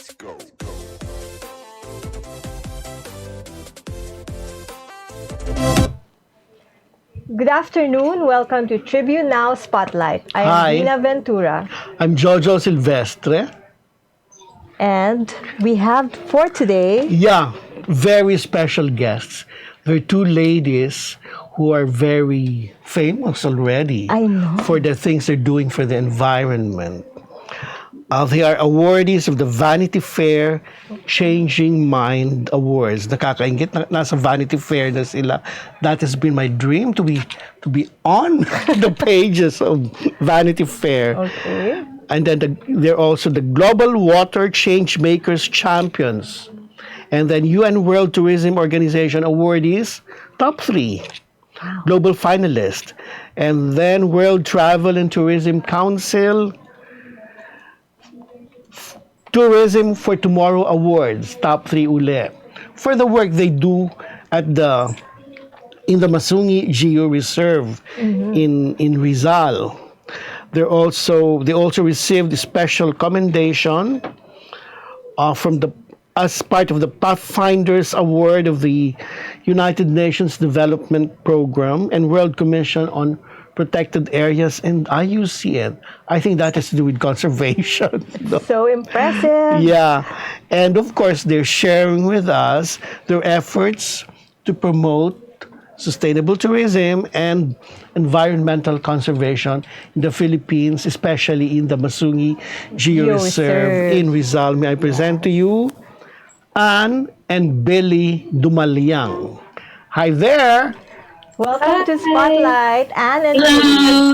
Good afternoon. Welcome to Tribune Now Spotlight. I am Hi. Gina Ventura. I'm Jojo Silvestre. And we have for today, Yeah, very special guests. There are two ladies who are very famous already I know. for the things they're doing for the environment. They are awardees of the Vanity Fair Changing Mind Awards. Nakakaingit na nasa Vanity Fair na sila. That has been my dream to be on the pages of Vanity Fair. okay, And then they're also the Global Water Change Makers Champions. And then UN World Tourism Organization awardees, top 3. Global finalist. And then World Travel and Tourism Council Tourism for Tomorrow Awards, top 3 uli. For the work they do in the Masungi Georeserve in Rizal. They also received a special commendation as part of the Pathfinders Award of the United Nations Development Program and World Commission on Protected Areas and IUCN. I think that has to do with conservation. so impressive. Yeah, and of course they're sharing with us their efforts to promote sustainable tourism and environmental conservation in the Philippines, especially in the Masungi Georeserve in Rizal. May I present to you Anne and Billie Dumaliang. Hi there. Welcome to Spotlight, Anne and Hello.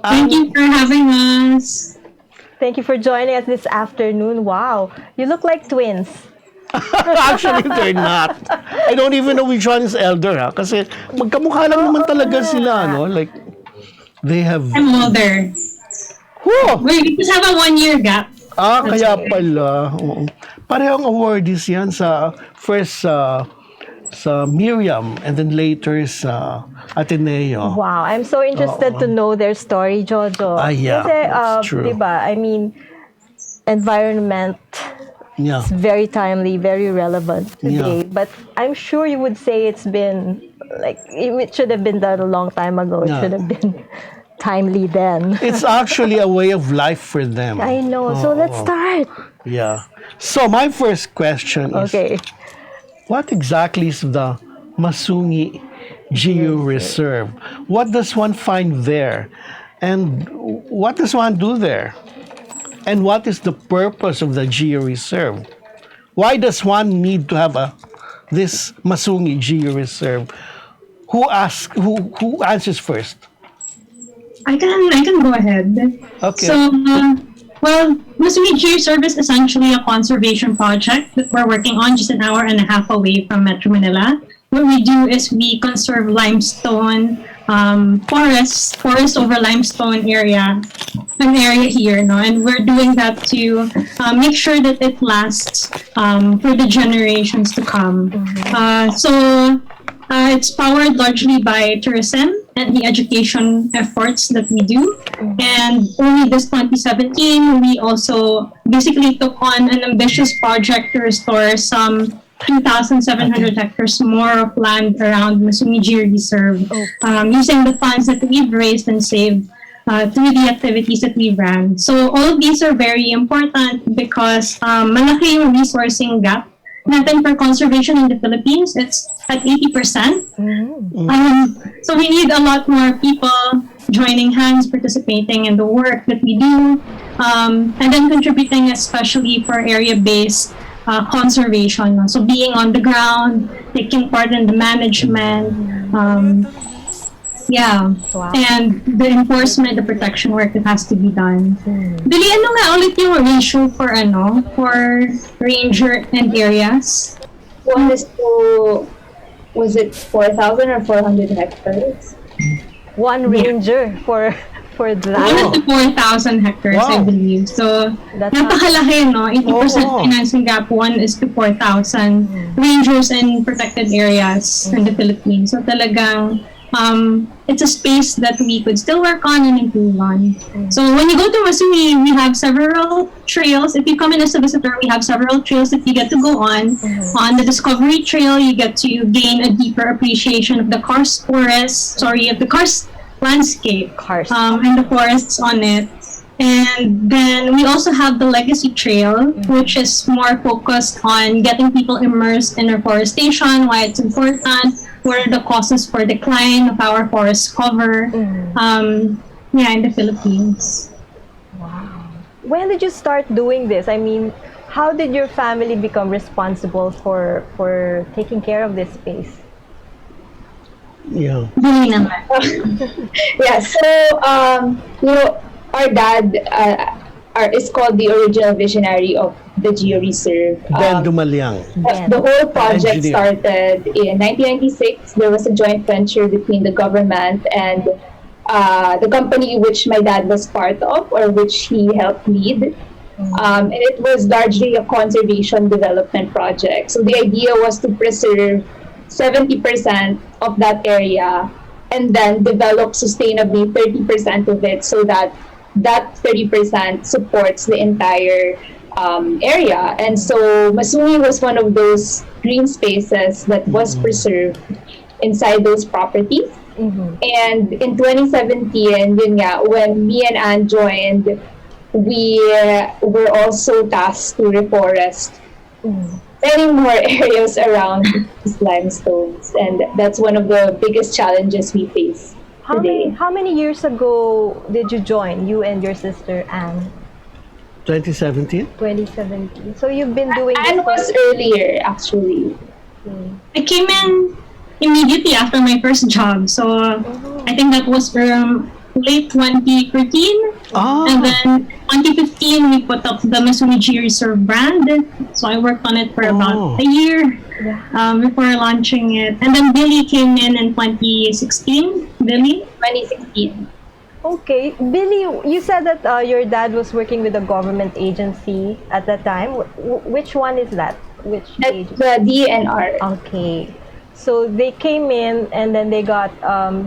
Thank you for having us. Thank you for joining us this afternoon. Wow, you look like twins. Actually, they're not. I don't even know which one is elder, ha? Kasi magkamukha lang naman talaga sila, no? Like, they have... I'm older. Whoa! We just have a 1-year gap. Kaya pala. Oo. Parehong awardees yan sa first sa Miriam and then later sa Ateneo. Wow, I'm so interested to know their story, Jojo. Yeah, Kasi, that's true. diba, I mean, environment Yeah. is very timely, very relevant today. Yeah. But I'm sure you would say it's been, like, it should have been done a long time ago. It Yeah. should have been timely then. It's actually a way of life for them. I know. So let's start. Yeah. So my first question is, Okay. what exactly is the Masungi Georeserve? What does one find there? And what does one do there? And what is the purpose of the Georeserve? Why does one need to have this Masungi Georeserve? Who answers first? I can go ahead. Okay. So, Masungi Georeserve is essentially a conservation project that we're working on just an hour and a half away from Metro Manila. What we do is we conserve limestone, forest over limestone area, an area here, no? And we're doing that to make sure that it lasts for the generations to come. It's powered largely by tourism and the education efforts that we do. And only this 2017, we also basically took on an ambitious project to restore some 2,700 hectares more of land around Masungi Georeserve, using the funds that we've raised and saved through the activities that we ran. So all of these are very important because malaki yung resourcing gap natin for conservation in the Philippines. It's at 80%. So we need a lot more people joining hands, participating in the work that we do, and then contributing especially for area-based conservation. So being on the ground, taking part in the management, and the enforcement, the protection work that has to be done. Billy, ano nga ulit yung ratio for ranger and areas? 1:, was it 4,000 or 400 hectares? One ranger for that. 1 to 4,000 hectares, I Wow. believe. So, That's napakalaki, no? 80% Oo. financing gap, 1 is to 4,000 rangers in protected areas in the Philippines. So, talagang it's a space that we could still work on and improve on. So when you go to Masungi, we have several trails. If you come in as a visitor, we have several trails that you get to go on. On the Discovery Trail, you get to gain a deeper appreciation of the karst of the karst landscape, Karst. and the forests on it. And then we also have the Legacy Trail, which is more focused on getting people immersed in reforestation, why it's important, what are the causes for decline of our forest cover, in the Philippines. When did you start doing this? I mean, how did your family become responsible for taking care of this space? Yeah. Billie naman. Yeah, so our dad is called the original visionary of the Georeserve. Ben Dumaliang. Ben. The whole project Engineer. started in 1996. There was a joint venture between the government and the company which my dad was part of, or which he helped lead. And it was largely a conservation development project. So the idea was to preserve 70% of that area and then develop sustainably 30% of it, so that 30% supports the entire area. And so Masungi was one of those green spaces that was preserved inside those properties. And in 2017, when me and Anne joined, we were also tasked to reforest many more areas around these limestones, and that's one of the biggest challenges we face today. How many years ago did you join, you and your sister Anne? 2017? 2017. So you've been doing this Anne was earlier, actually. I came in immediately after my first job, so I think that was late 2013. And then 2015, we put up the Masungi Georeserve brand. So I worked on it for about a year before launching it. And then Billie came in 2016. Billie? 2016. Okay, Billie, you said that your dad was working with a government agency at that time. Which one is that? Which That's agency? the DNR. Okay, so they came in and then they got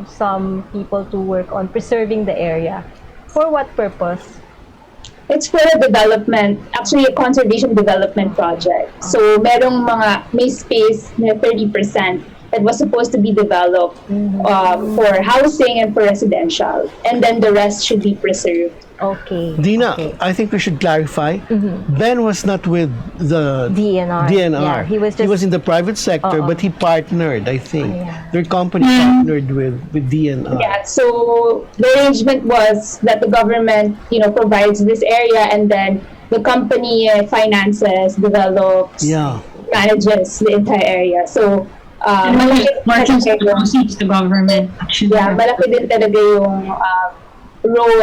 some people to work on preserving the area. For what purpose? It's for a development, actually a conservation development project. So may space na 30% that was supposed to be developed for housing and for residential, and then the rest should be preserved. Okay. Dina, okay. I think we should clarify. Ben was not with the DNR. Yeah, he was just in the private sector, but he partnered, I think. Yeah. Their company partnered with DNR. Yeah, so the arrangement was that the government, provides this area, and then the company finances, develops, manages the entire area. So, Margins of proceeds to government, actually. yeah, malaki din talaga yung role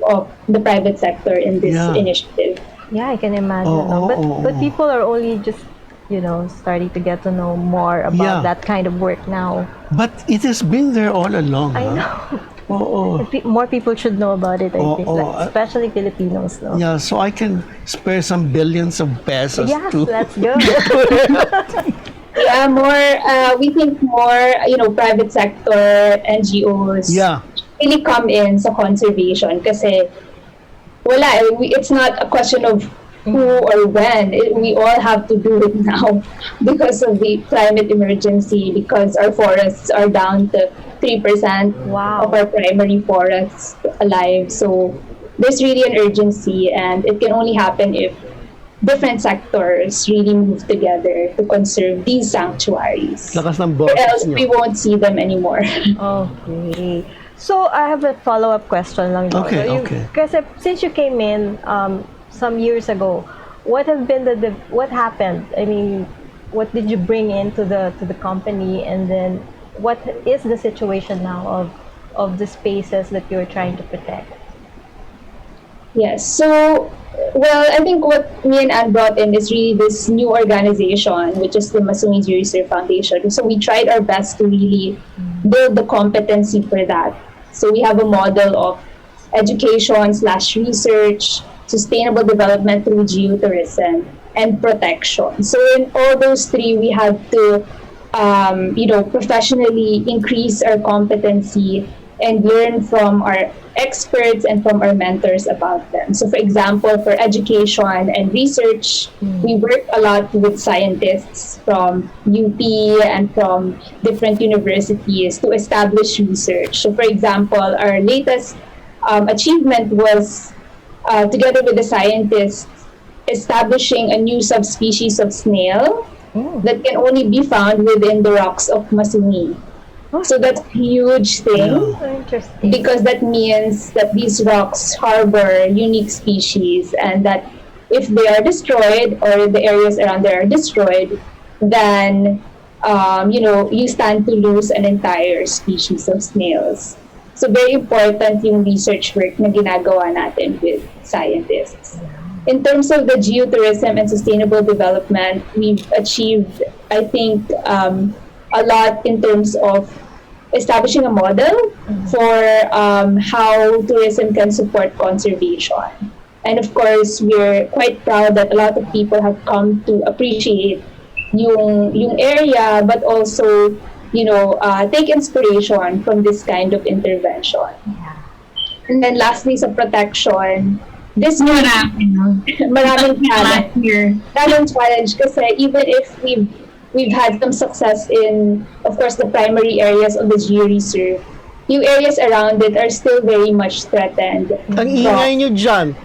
of the private sector in this initiative. Yeah, I can imagine. But people are only just, starting to get to know more about that kind of work now. But it has been there all along. I know. More people should know about it, I think. Especially Filipinos, no? Yeah, so I can spare some billions of pesos Yeah, too. let's go. Yeah, we think more, private sector, NGOs. Really come in sa conservation kasi it's not a question of who or when. We all have to do it now because of the climate emergency, because our forests are down to 3% of our primary forests alive. So there's really an urgency, and it can only happen if different sectors really move together to conserve these sanctuaries. Lakas ng Or boses else niyo. we won't see them anymore. Okay. So I have a follow-up question lang. Okay, so okay. Kasi since you came in some years ago, what happened? I mean, what did you bring into the company, and then what is the situation now of the spaces that you're trying to protect? Yes. So, I think what me and Anne brought in is really this new organization, which is the Masungi Georeserve Foundation. So we tried our best to really build the competency for that. So we have a model of education/research, sustainable development through geotourism, and protection. So in all those three, we have to professionally increase our competency and learn from our experts and from our mentors about them. So, for example, for education and research, we work a lot with scientists from UP and from different universities to establish research. So, for example, our latest achievement was together with the scientists establishing a new subspecies of snail that can only be found within the rocks of Masungi. So that's a huge thing Interesting. because that means that these rocks harbor unique species, and that if they are destroyed or the areas around there are destroyed, then you stand to lose an entire species of snails. So very important yung research work na ginagawa natin with scientists. In terms of the geotourism and sustainable development, we've achieved, I think, a lot in terms of establishing a model for how tourism can support conservation. And of course, we're quite proud that a lot of people have come to appreciate yung area, but also, take inspiration from this kind of intervention. And then lastly, sa protection, this maraming challenge. Maraming challenge kasi even if we've had some success in, of course, the primary areas of the Georeserve, yung areas around it are still very much threatened. Ang ingay nyo dyan.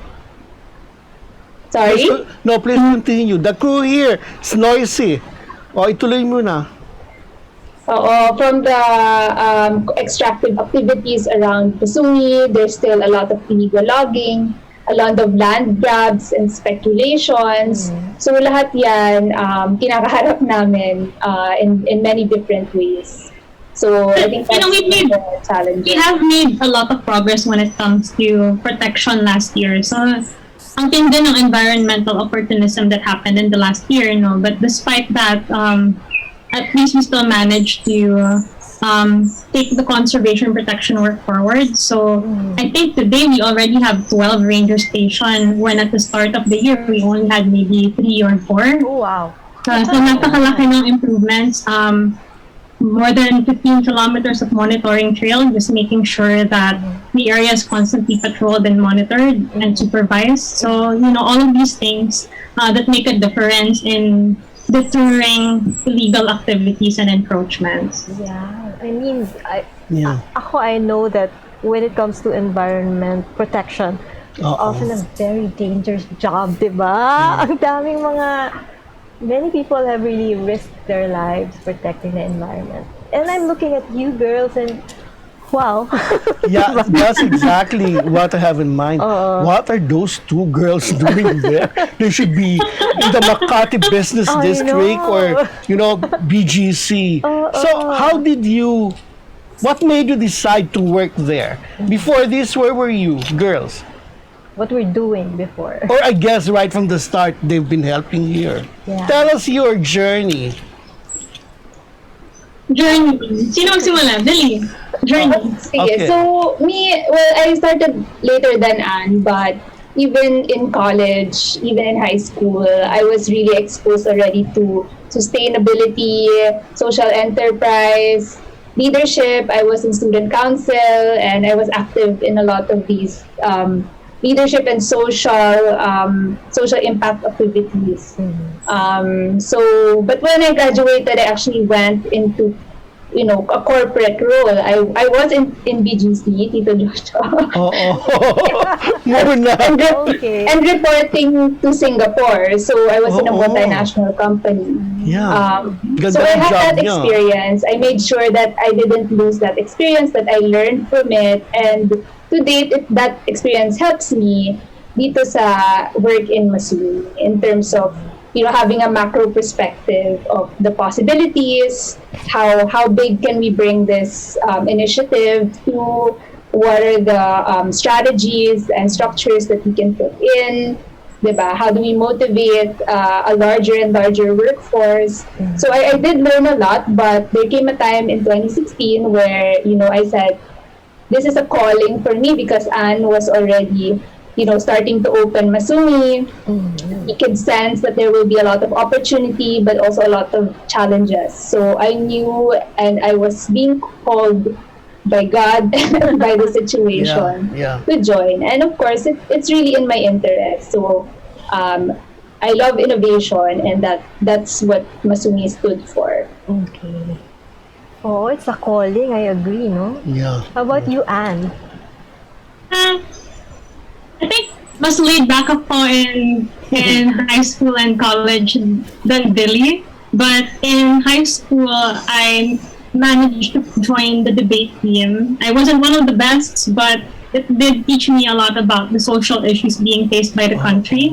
Sorry? No, please continue. The crew here is noisy. O, ituloy mo na. From the extractive activities around Masungi, there's still a lot of illegal logging, a lot of land grabs and speculations. So lahat yan kinakaharap namin in many different ways. So I think that's the challenge. We have made a lot of progress when it comes to protection last year. So ang tindi ng environmental opportunism that happened in the last year, but despite that, at least we still managed to take the conservation protection work forward. So I think today we already have 12 ranger stations when at the start of the year we only had maybe 3 or 4. Oh, wow. So napakalaki ng improvements. More than 15 kilometers of monitoring trail, just making sure that the area is constantly patrolled and monitored and supervised. So, all of these things that make a difference in deterring illegal activities and encroachments. Yeah, I mean, I know that when it comes to environment protection, it's often a very dangerous job, diba? Ang daming many people have really risked their lives protecting the environment. And I'm looking at you girls and wow. Yeah, that's exactly what I have in mind. What are those two girls doing there? They should be in the Makati Business District or, BGC. So what made you decide to work there? Before this, where were you, girls? What we're doing before. Or I guess right from the start, they've been helping here. Yeah. Tell us your journey. Journey. Sino magsimula? Billie. Journey. Sige. So, I started later than Anne, but even in college, even in high school, I was really exposed already to sustainability, social enterprise, leadership. I was in student council, and I was active in a lot of these leadership and social impact activities. But when I graduated, I actually went into a corporate role. I was in BGC, Tito Joshua. And reporting to Singapore. So I was in a multinational company. Yeah. So I had that experience. I made sure that I didn't lose that experience, that I learned from it, and to date, that experience helps me dito sa work in Masungi in terms of having a macro perspective of the possibilities, how big can we bring this initiative to, what are the strategies and structures that we can put in, diba? How do we motivate a larger and larger workforce? So I did learn a lot, but there came a time in 2016 where I said, this is a calling for me because Anne was already starting to open Masungi. You can sense that there will be a lot of opportunity, but also a lot of challenges. So I knew, and I was being called by God, by the situation, to join. And of course, it's really in my interest. So I love innovation, and that's what Masungi stood for. Okay. Oh, it's a calling. I agree, no? Yeah. How about you, Anne? I think mas laid back ako in high school and college than Billy. But in high school, I managed to join the debate team. I wasn't one of the best, but it did teach me a lot about the social issues being faced by the country.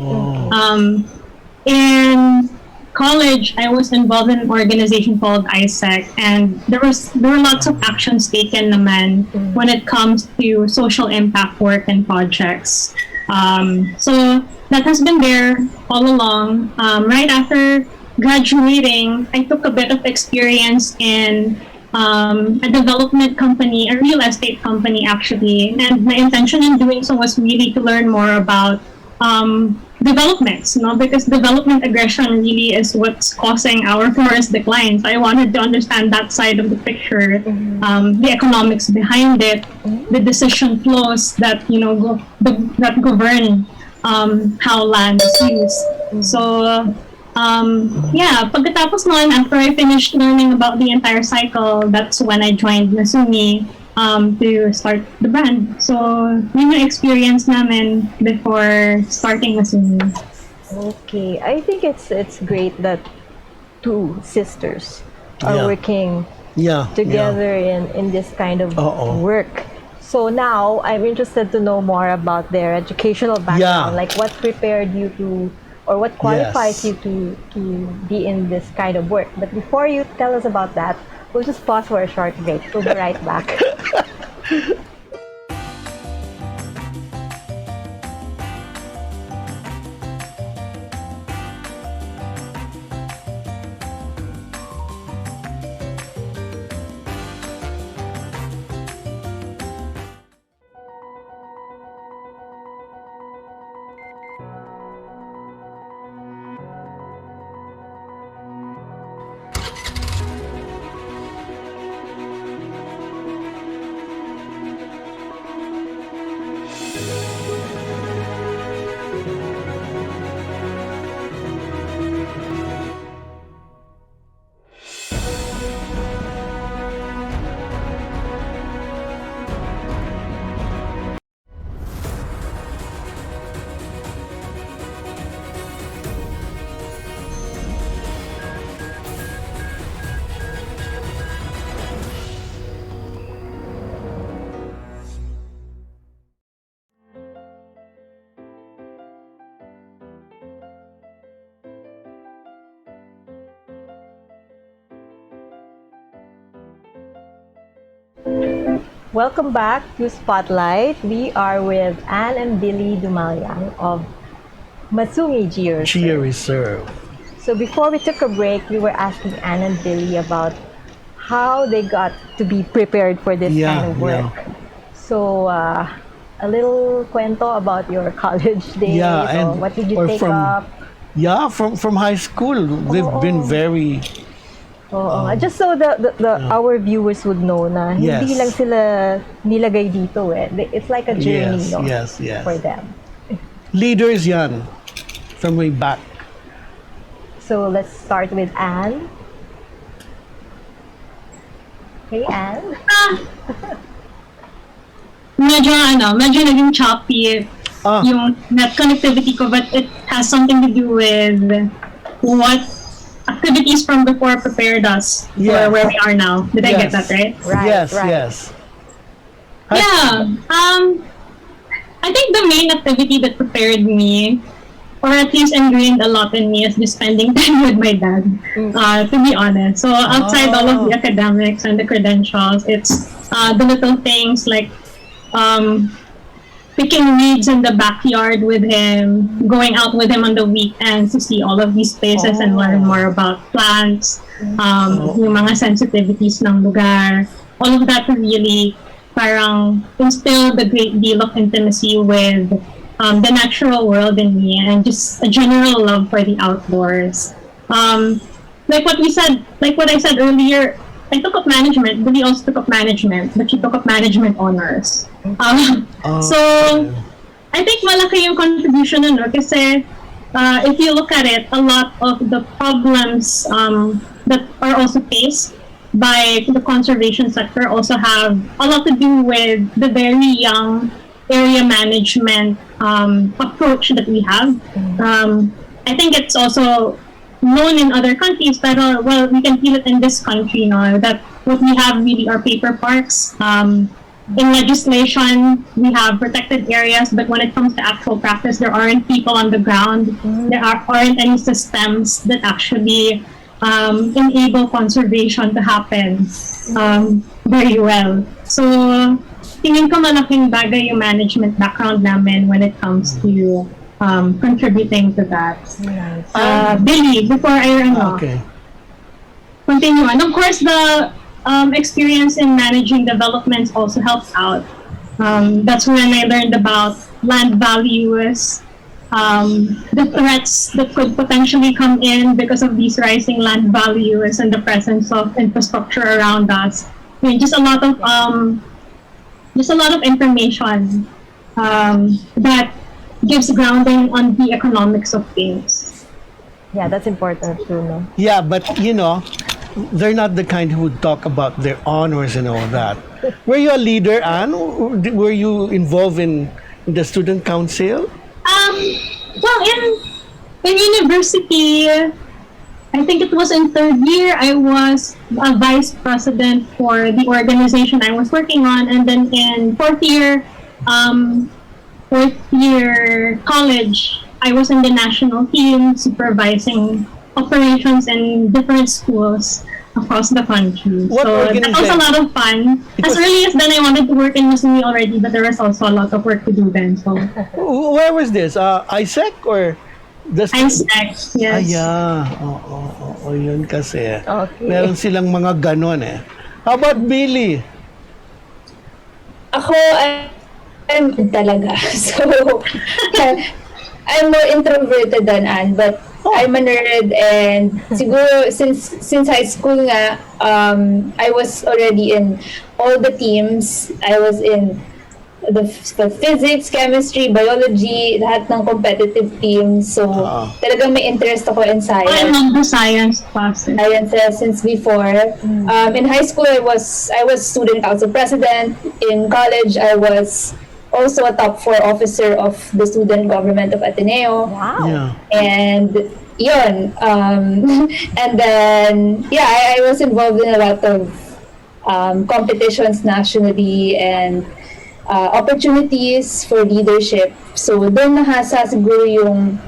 In college, I was involved in an organization called ISEC, and there were lots of actions taken naman when it comes to social impact work and projects. So that has been there all along. Right after graduating, I took a bit of experience in a development company, a real estate company actually, and my intention in doing so was really to learn more about developments, because development aggression really is what's causing our forest decline. So I wanted to understand that side of the picture, the economics behind it, the decision flows that that govern how land is used. So pagkatapos noon, after I finished learning about the entire cycle, that's when I joined Masungi to start the brand. So, yun yung experience namin before starting Masungi. Okay. I think it's great that two sisters are working together in this kind of work. So now, I'm interested to know more about their educational background. Like, what prepared you to, or what qualifies you to be in this kind of work. But before you tell us about that, we'll just pause for a short break. We'll be right back. Welcome back to Spotlight. We are with Anne and Billie Dumaliang of Masungi Georeserve. So before we took a break, we were asking Anne and Billie about how they got to be prepared for this kind of work. So a little cuento about your college days. And what did you take up? From high school, we've been very. Just so our viewers would know na hindi lang sila nilagay dito eh. It's like a journey, for them. Leaders yan, from way back. So let's start with Anne. Hey, Anne. Medyo naging choppy yung net connectivity ko, but it has something to do with what activities from before prepared us for where we are now. Did I get that right? Yes. I think the main activity that prepared me, or at least ingrained a lot in me, is just spending time with my dad, to be honest. So outside all of the academics and the credentials, it's the little things like picking weeds in the backyard with him, going out with him on the weekends to see all of these places and learn more about plants, yung mga sensitivities ng lugar. All of that really parang instilled a great deal of intimacy with the natural world in me, and just a general love for the outdoors. Like what I said earlier, I took up management. Billy also took up management, but she took up management honors. So I think malaki yung contribution nun, no? Kasi if you look at it, a lot of the problems that are also faced by the conservation sector also have a lot to do with the very young area management approach that we have. I think it's also known in other countries, but well, we can feel it in this country now that what we have really are paper parks. In legislation, we have protected areas, but when it comes to actual practice, there aren't people on the ground. There aren't any systems that actually enable conservation to happen very well. So, tingin ko malaking bagay yung management background namin when it comes to contributing to that. Billy, before I continue on, of course, the experience in managing developments also helps out. That's when I learned about land values, the threats that could potentially come in because of these rising land values and the presence of infrastructure around us. I mean, just a lot of information that gives grounding on the economics of things. Yeah, that's important too, no? Yeah, but they're not the kind who would talk about their honors and all that. Were you a leader, Anne? Were you involved in the student council? Well, in university, I think it was in third year, I was a vice president for the organization I was working on, and then in fourth year college, I was in the national team supervising operations in different schools across the country. So that was a lot of fun. As early as then, I wanted to work in Masungi already, but there was also a lot of work to do then. So where was this? ISEC or the ISEC? Yes. Oo, yun kasi. Okay. Meron silang mga ganon eh. How about Billy? Ako, I'm talaga. So, I'm more introverted than Anne, but I'm a nerd, and siguro since high school nga, I was already in all the teams. I was in the physics, chemistry, biology, lahat ng competitive teams. So, talagang may interest ako in science. I love the science classes. Sciences since before. In high school, I was student council president. In college, I was also a top 4 officer of the student government of Ateneo. Wow. Yeah. And yun, and then I was involved in a lot of competitions nationally and opportunities for leadership. So doon nahasa siguro yung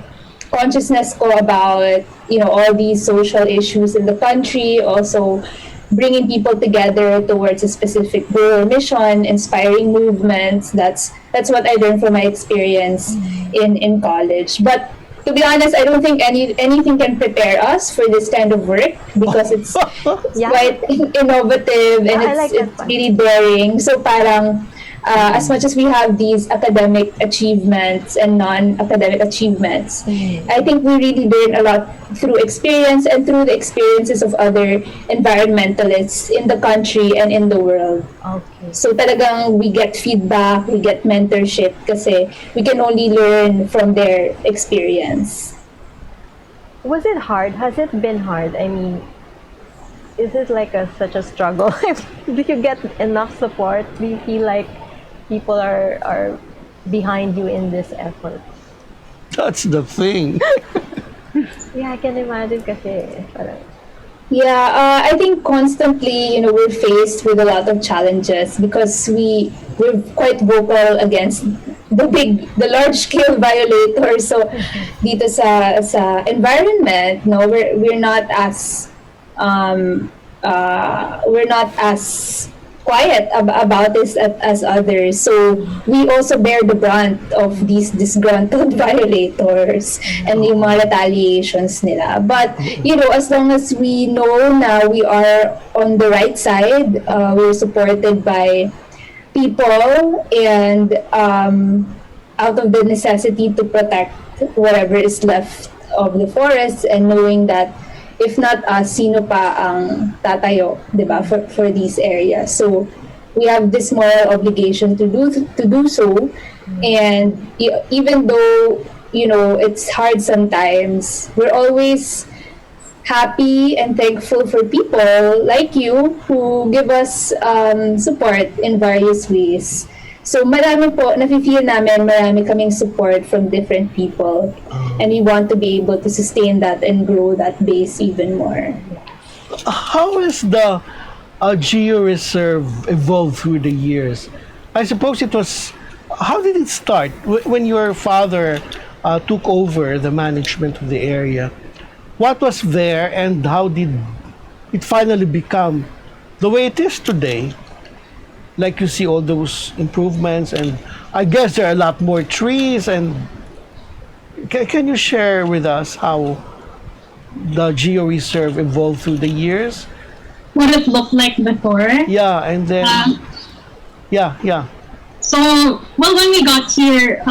consciousness ko about all these social issues in the country, also bringing people together towards a specific goal or mission, inspiring movements. That's what I learned from my experience in college. But to be honest, I don't think anything can prepare us for this kind of work because it's quite innovative and it's really daring. So parang as much as we have these academic achievements and non-academic achievements, I think we really learn a lot through experience and through the experiences of other environmentalists in the country and in the world. Okay. So talagang we get feedback, we get mentorship kasi we can only learn from their experience. Was it hard? Has it been hard? I mean, is it like such a struggle? Do you get enough support? Do you feel like people are behind you in this effort? That's the thing. Yeah, I can imagine kasi parang Yeah, I think constantly, we're faced with a lot of challenges because we're quite vocal against the large scale violators. So dito sa environment, we're not as quiet about this as others. So we also bear the brunt of these disgruntled violators and yung mga retaliations nila. But, as long as we know na we are on the right side, we're supported by people, and out of the necessity to protect whatever is left of the forest, and knowing that if not us, sino pa ang tatayo, di ba, for these areas. So we have this moral obligation to do so. And even though, you know, it's hard sometimes, we're always happy and thankful for people like you who give us support in various ways. So marami po, nafe-feel namin marami kaming support from different people, and we want to be able to sustain that and grow that base even more. How has the Georeserve evolved through the years? I suppose it was, how did it start? When your father took over the management of the area, what was there and how did it finally become the way it is today? Like you see all those improvements, and I guess there are a lot more trees. And can you share with us how the Georeserve evolved through the years? What it looked like before. Yeah, and then yeah. So, well, when we got here,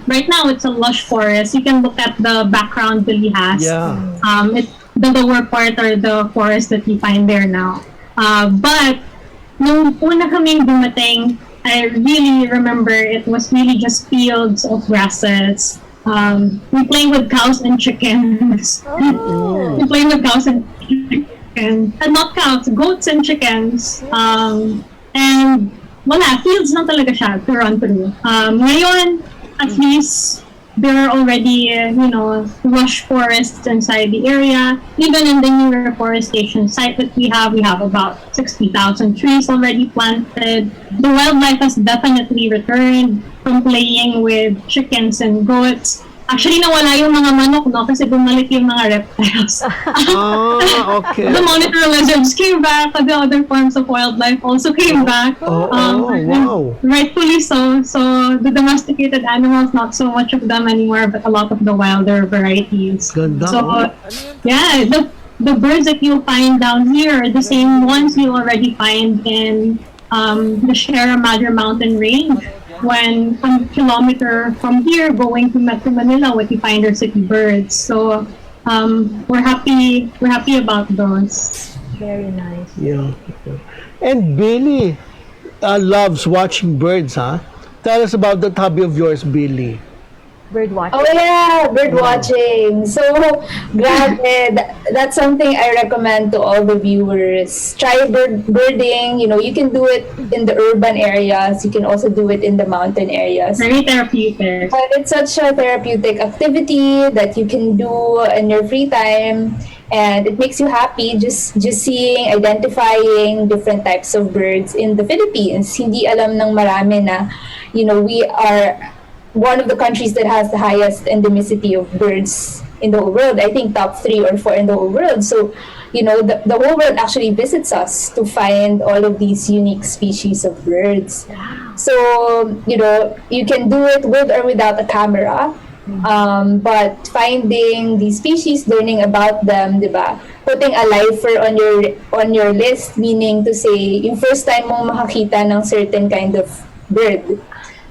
right now it's a lush forest. You can look at the background Billy has. Yeah. It's the lower part or the forest that you find there now. But nung una kaming dumating, I really remember it was really just fields of grasses. We play with cows and chickens. We play with cows and chickens. And not cows, goats and chickens. And wala, fields lang talaga siya to run through. Ngayon, at least, there are already, lush forests inside the area. Even in the new reforestation site that we have about 60,000 trees already planted. The wildlife has definitely returned from playing with chickens and goats. Actually, nawala yung mga manok, no? Kasi bumalik yung mga reptiles. Okay. The monitor lizards came back, the other forms of wildlife also came back. Wow. Rightfully so. So, the domesticated animals, not so much of them anymore, but a lot of the wilder varieties. Ganda. So, yeah, the birds that you'll find down here are the same ones you already find in the Sierra Madre Mountain Range. When a kilometer from here going to Metro Manila, what you find are city birds. So we're happy about those. Very nice. Yeah. And Billy loves watching birds, huh? Tell us about that hobby of yours, Billy. Bird watching. Oh yeah, bird watching. So, grabe, that's something I recommend to all the viewers. Try birding. You know, you can do it in the urban areas. You can also do it in the mountain areas. Very therapeutic. But it's such a therapeutic activity that you can do in your free time, and it makes you happy just seeing, identifying different types of birds in the Philippines. Hindi alam ng marami na, we are one of the countries that has the highest endemicity of birds in the whole world. I think top 3 or 4 in the whole world. So, the whole world actually visits us to find all of these unique species of birds. So, you can do it with or without a camera. But finding these species, learning about them, diba? Putting a lifer on your list, meaning to say, yung first time mong makakita ng certain kind of bird,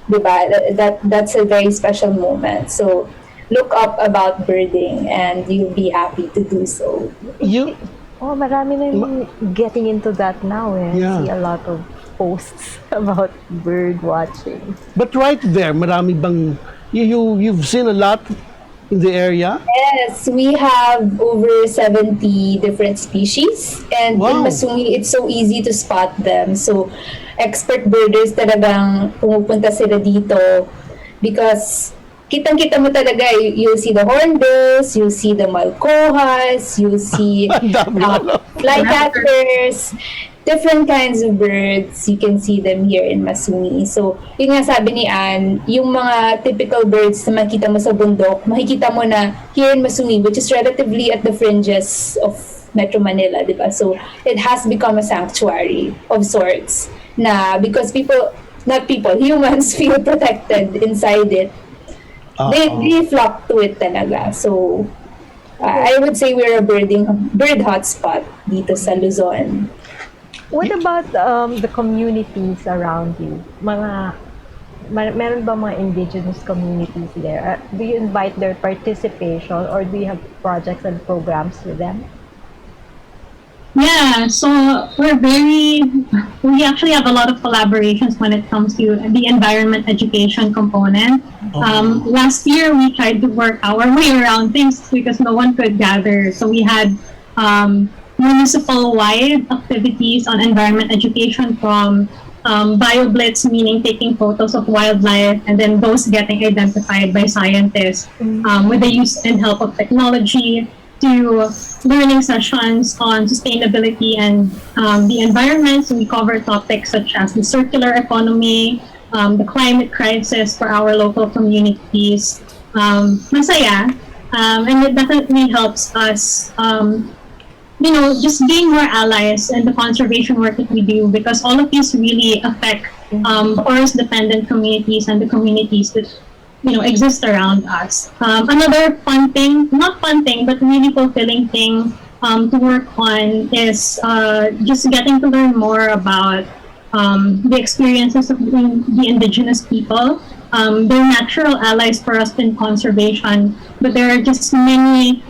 diba? That's a very special moment. So look up about birding and you'll be happy to do so. Marami na yung getting into that now. Yeah. See a lot of posts about bird watching. But right there, marami bang you've seen a lot in the area? Yes, we have over 70 different species, and in Masungi, it's so easy to spot them. So, expert birders talagang pumupunta sila dito because kitang-kita mo talaga, you'll see the hornbills, you'll see the malcohas, you'll see flycatchers, different kinds of birds. You can see them here in Masungi. So, yung nga sabi ni Anne, yung mga typical birds na makita mo sa bundok, makikita mo na here in Masungi, which is relatively at the fringes of Metro Manila, di ba? So, it has become a sanctuary of sorts na because humans feel protected inside it. They flock to it talaga. So, I would say we're a bird hotspot dito sa Luzon. What about the communities around you? Mga meron ba mga indigenous communities there? Do you invite their participation or do you have projects and programs with them? Yeah, so we actually have a lot of collaborations when it comes to the environment education component. Last year, we tried to work our way around things because no one could gather. So we had municipal-wide activities on environment education from BioBlitz, meaning taking photos of wildlife and then those getting identified by scientists with the use and help of technology, to learning sessions on sustainability and the environment. So we cover topics such as the circular economy, the climate crisis for our local communities. Masaya, and it definitely helps us, just being more allies in the conservation work that we do, because all of these really affect forest-dependent communities and the communities that exist around us. Another fun thing, not fun thing, but really fulfilling thing to work on is just getting to learn more about the experiences of the indigenous people. They're natural allies for us in conservation, but there are just many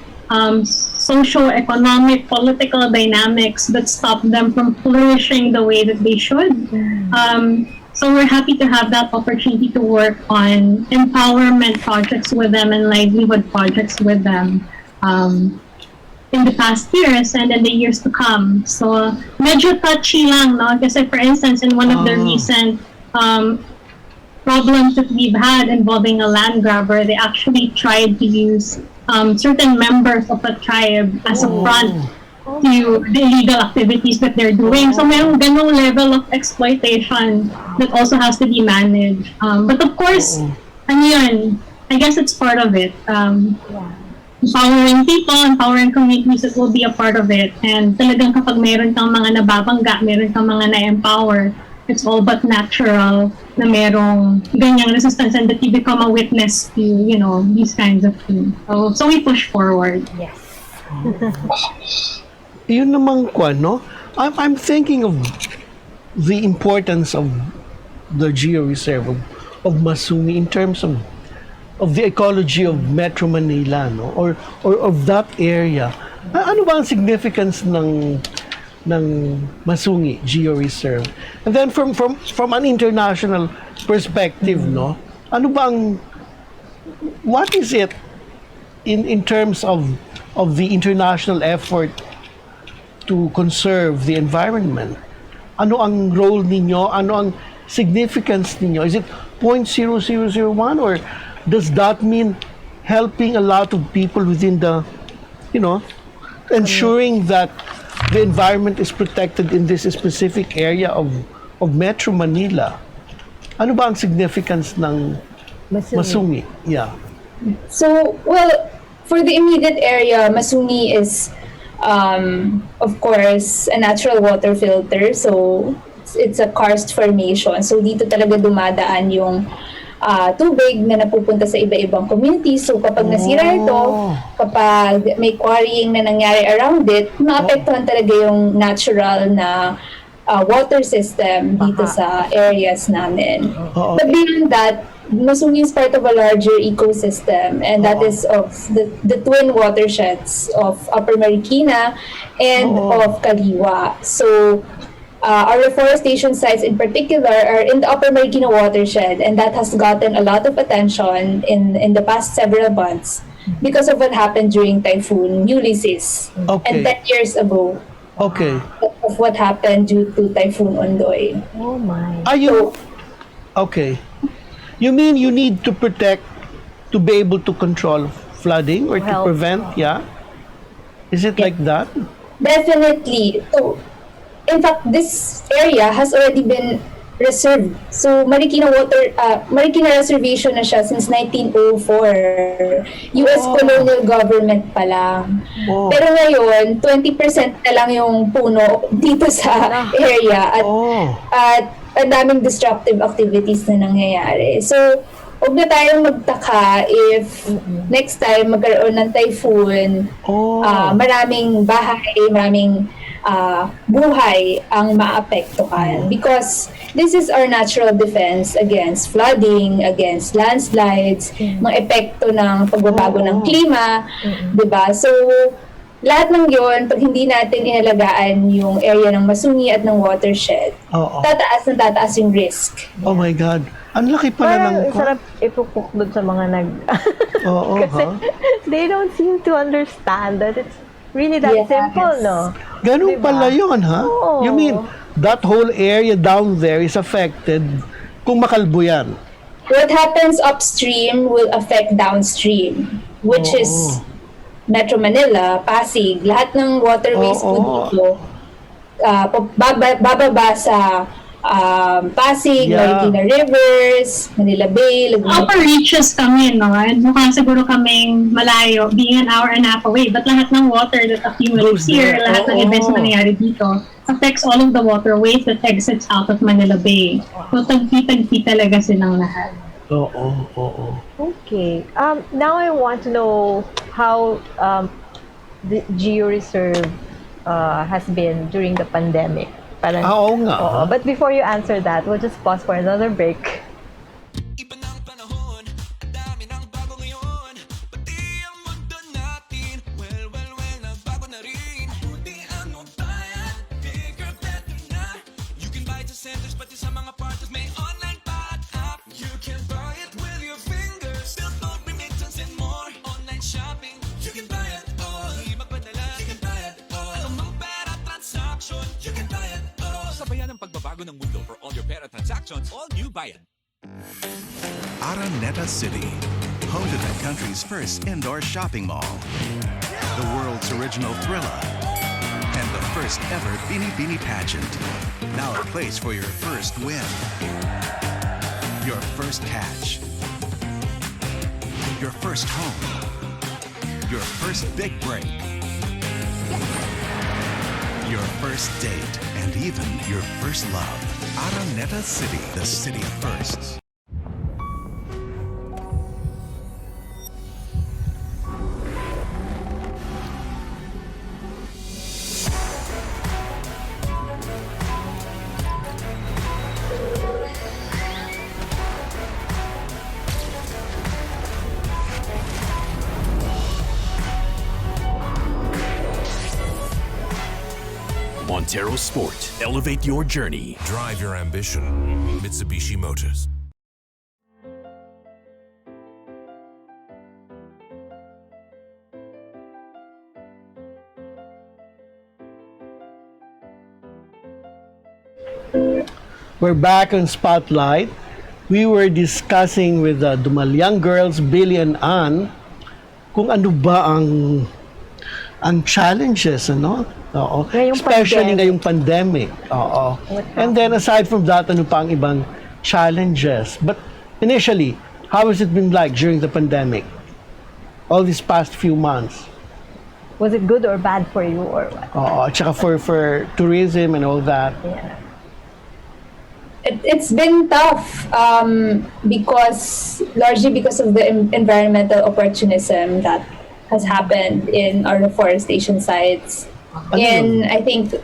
socio-economic, political dynamics that stop them from flourishing the way that they should. So we're happy to have that opportunity to work on empowerment projects with them and livelihood projects with them in the past years and in the years to come. So medyo touchy lang, no? Kasi for instance, in one of the recent problems that we've had involving a land grabber, they actually tried to use certain members of a tribe as a front to the illegal activities that they're doing. So mayroong ganong level of exploitation that also has to be managed. But of course, ano yun, I guess it's part of it. Empowering people, empowering communities, that will be a part of it. And talagang kapag meron kang mga nababangga, meron kang mga na-empower, it's all but natural na merong ganyang resistance and that you become a witness to, these kinds of things. So we push forward. Yes. Yun namang kwan, no? I'm thinking of the importance of the Georeserve of Masungi in terms of the ecology of Metro Manila, no? Or of that area. Ano ba ang significance ng Masungi Georeserve? And then from an international perspective, no? Ano ba what is it in terms of the international effort to conserve the environment? Ano ang role ninyo? Ano ang significance ninyo? Is it 0.0001 or does that mean helping a lot of people within the, ensuring that the environment is protected in this specific area of Metro Manila? Ano ba ang significance ng Masungi? Yeah. So, well, for the immediate area, Masungi is of course, a natural water filter. So, it's a karst formation. So, dito talaga dumadaan yung tubig na napupunta sa iba-ibang communities. So, kapag nasira ito, kapag may quarrying na nangyari around it, maapektuhan talaga yung natural na water system dito sa areas namin. But beyond that, Masungi is part of a larger ecosystem, and that is of the twin watersheds of Upper Marikina and of Kaliwa. So our reforestation sites in particular are in the Upper Marikina watershed, and that has gotten a lot of attention in the past several months because of what happened during Typhoon Ulysses and 10 years ago. Okay. Of what happened due to Typhoon Ondoy. Oh my. Are you okay? You mean you need to protect to be able to control flooding or to prevent? Yeah. Is it like that? Definitely. So, in fact, this area has already been reserved. So, Marikina Reservation na siya since 1904. US colonial government pa lang. Pero ngayon, 20% na lang yung puno dito sa area at ang daming destructive activities na nangyayari. So, huwag na tayong magtaka if next time magkaroon ng typhoon, maraming bahay, maraming buhay ang maapektuhan. Because this is our natural defense against flooding, against landslides, mga epekto ng pagbabago ng klima, 'di ba? So lahat ng yon, pag hindi natin inalagaan yung area ng Masungi at ng watershed, tataas yung risk. Oh my God. Ang laki pala Parang ng sarap ipupuk doon sa mga Oo, kasi they don't seem to understand that it's really that simple, no? Ganun Diba? pala yun, ha? Oo. You mean, that whole area down there is affected kung makalbo yan? What happens upstream will affect downstream, which is Metro Manila, Pasig, lahat ng waterways po dito, bababa sa Pasig, Marikina Rivers, Manila Bay, Laguna. Upper reaches kami, no? And mukha siguro kaming malayo, being an hour and a half away. But lahat ng water that accumulates here, lahat ng events na nangyayari dito, affects all of the waterways that exits out of Manila Bay. So, tagpi-tagpi talaga silang lahat. Oo. Okay. Now I want to know how the Georeserve has been during the pandemic. Parang, Oo nga. But before you answer that, we'll just pause for another break. Iba ng panahon, ang dami ng bago ngayon. Pati ang mundo natin, well, nagbago na rin. Buti ang bayan, bigger, better na. You can buy it sa centers, pati sa mga parties, may online pa at app. You can buy it with your fingers, still don't remittance and more. Online shopping, you can buy it all. Di magpadala, you can buy it all. Anumang pera transaction, you can buy it all. Sabayan ang pagbabago ng mundo for all your pera transactions, all new Bayad. Araneta City, home to the country's first indoor shopping mall, the world's original Thrilla, and the first ever Bini Bini pageant. Now a place for your first win, your first catch, your first home, your first big break, your first date, and even your first love. Araneta City, the city of firsts. Montero Sport. Elevate your journey. Drive your ambition. Mitsubishi Motors. We're back on Spotlight. We were discussing with the Dumaliang girls, Billie and Ann, kung ano ba ang challenges, ano? Oo. Ngayong Especially pandemic. ngayong pandemic. Oo. And then aside from that, ano pa ang ibang challenges? But initially, how has it been like during the pandemic? All these past few months. Was it good or bad for you or what? Oo. At saka for tourism and all that. Yeah. It's been tough because largely because of the environmental opportunism that has happened in our reforestation sites. And I think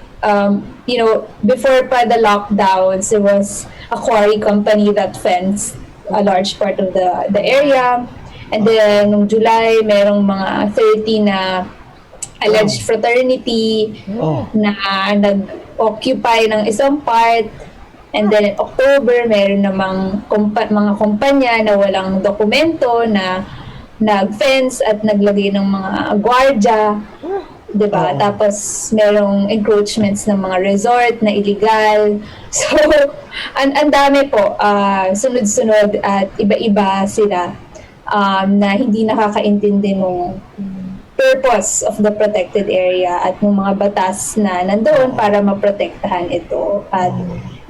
before pa the lockdowns, there was a quarry company that fenced a large part of the area. And then noong July, merong mga 30 na alleged fraternity na nag-occupy ng isang part. And then in October, meron namang mga kumpanya na walang dokumento na nag-fence at naglagay ng mga gwardya, 'di ba? Tapos merong encroachments ng mga resort na illegal. So, ang dami po, sunod-sunod at iba-iba sila na hindi nakakaintindi ng purpose of the protected area at ng mga batas na nandoon para maprotektahan ito. At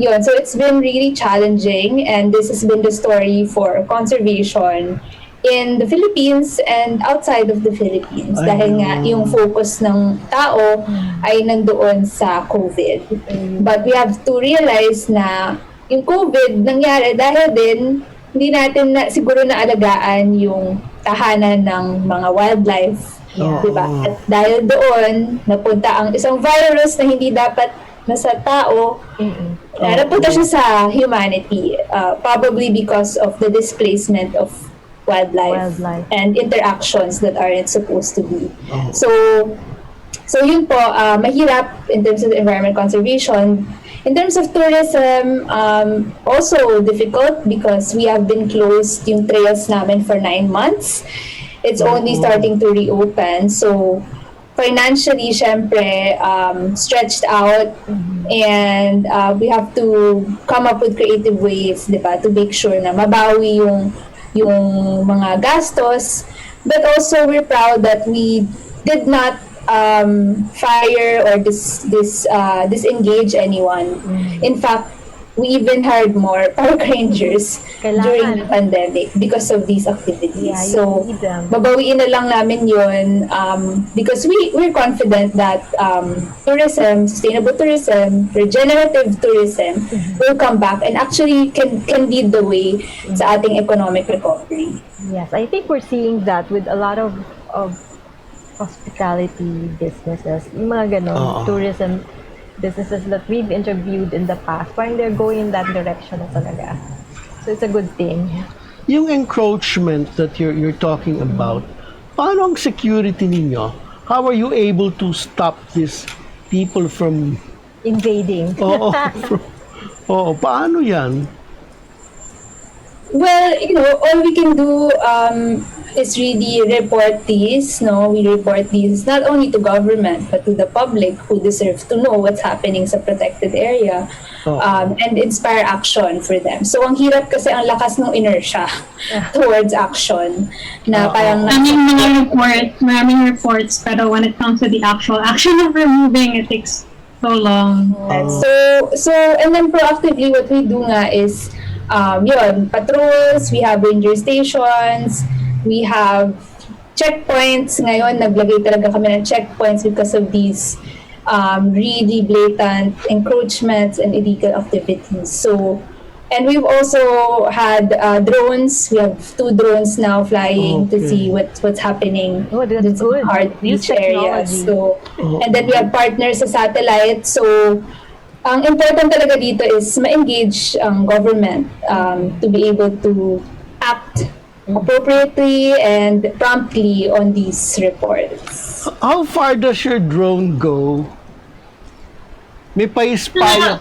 yun, so it's been really challenging, and this has been the story for conservation in the Philippines and outside of the Philippines. Dahil nga yung focus ng tao ay nandoon sa COVID. But we have to realize na yung COVID nangyari dahil din hindi natin siguro naalagaan yung tahanan ng mga wildlife. Diba? At dahil doon, napunta ang isang virus na hindi dapat nasa tao, napunta siya sa humanity, probably because of the displacement of wildlife, and interactions that aren't supposed to be. So yun po, mahirap in terms of environment conservation. In terms of tourism, also difficult because we have been closed yung trails namin for 9 months. It's only starting to reopen. So financially, syempre, stretched out, and we have to come up with creative ways, di ba, to make sure na mabawi yung mga gastos. But also, we're proud that we did not fire or disengage anyone. In fact, we even hired more park rangers during the pandemic because of these activities. So, babawiin na lang namin yun because we're confident that tourism, sustainable tourism, regenerative tourism will come back and actually can lead the way sa ating economic recovery. Yes, I think we're seeing that with a lot of hospitality businesses, yung mga ganon, tourism businesses that we've interviewed in the past, parang they're going in that direction na talaga. So it's a good thing. Yung encroachment that you're talking about, paano ang security ninyo? How are you able to stop these people from invading? Paano yan? Well, all we can do is really report these. We report these not only to government but to the public who deserve to know what's happening sa protected area, and inspire action for them. So ang hirap kasi ang lakas ng inertia towards action na parang maraming reports, pero when it comes to the actual action of removing, it takes so long. So and then proactively what we do nga is patrols, we have ranger stations, we have checkpoints. Ngayon, naglagay talaga kami ng checkpoints because of these really blatant encroachments and illegal activities. So, and we've also had drones. We have 2 drones now flying to see what's happening in some hard beach areas. So, and then we have partners sa satellite. So, ang important talaga dito is ma-engage ang government to be able to act appropriately and promptly on these reports. How far does your drone go? May pa-spy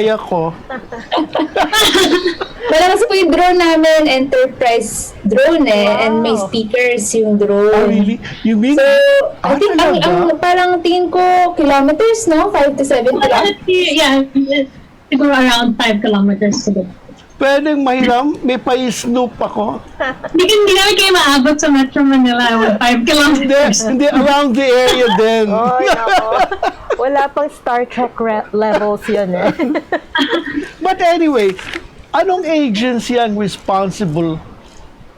ako. Malakas po yung drone namin, enterprise drone and may speakers yung drone. Oh, really? You mean? So, I think ang parang tingin ko kilometers, no? 5 to 7 kilometers. Yeah, siguro around 5 kilometers to go. Pwedeng mahiram, may pa-snoop ako. Hindi namin kayo maabot sa Metro Manila with 5 kilometers. Hindi, around the area din. Wala pang Star Trek levels yun eh. But anyway, anong agency ang responsible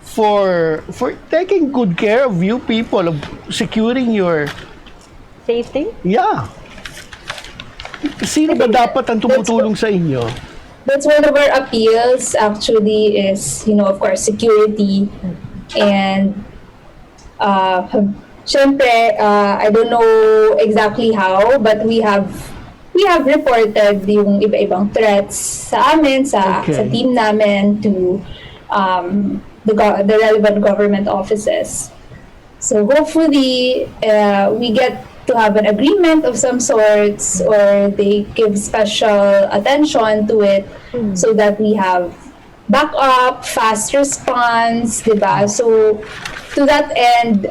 for taking good care of you people, of securing your safety? Yeah. Sino ba dapat ang tumutulong sa inyo? That's one of our appeals actually is, of course, security. And syempre, I don't know exactly how, but we have reported yung iba-ibang threats sa amin, sa team namin, to the relevant government offices. So hopefully, we get to have an agreement of some sorts, or they give special attention to it so that we have backup, fast response, diba? So to that end,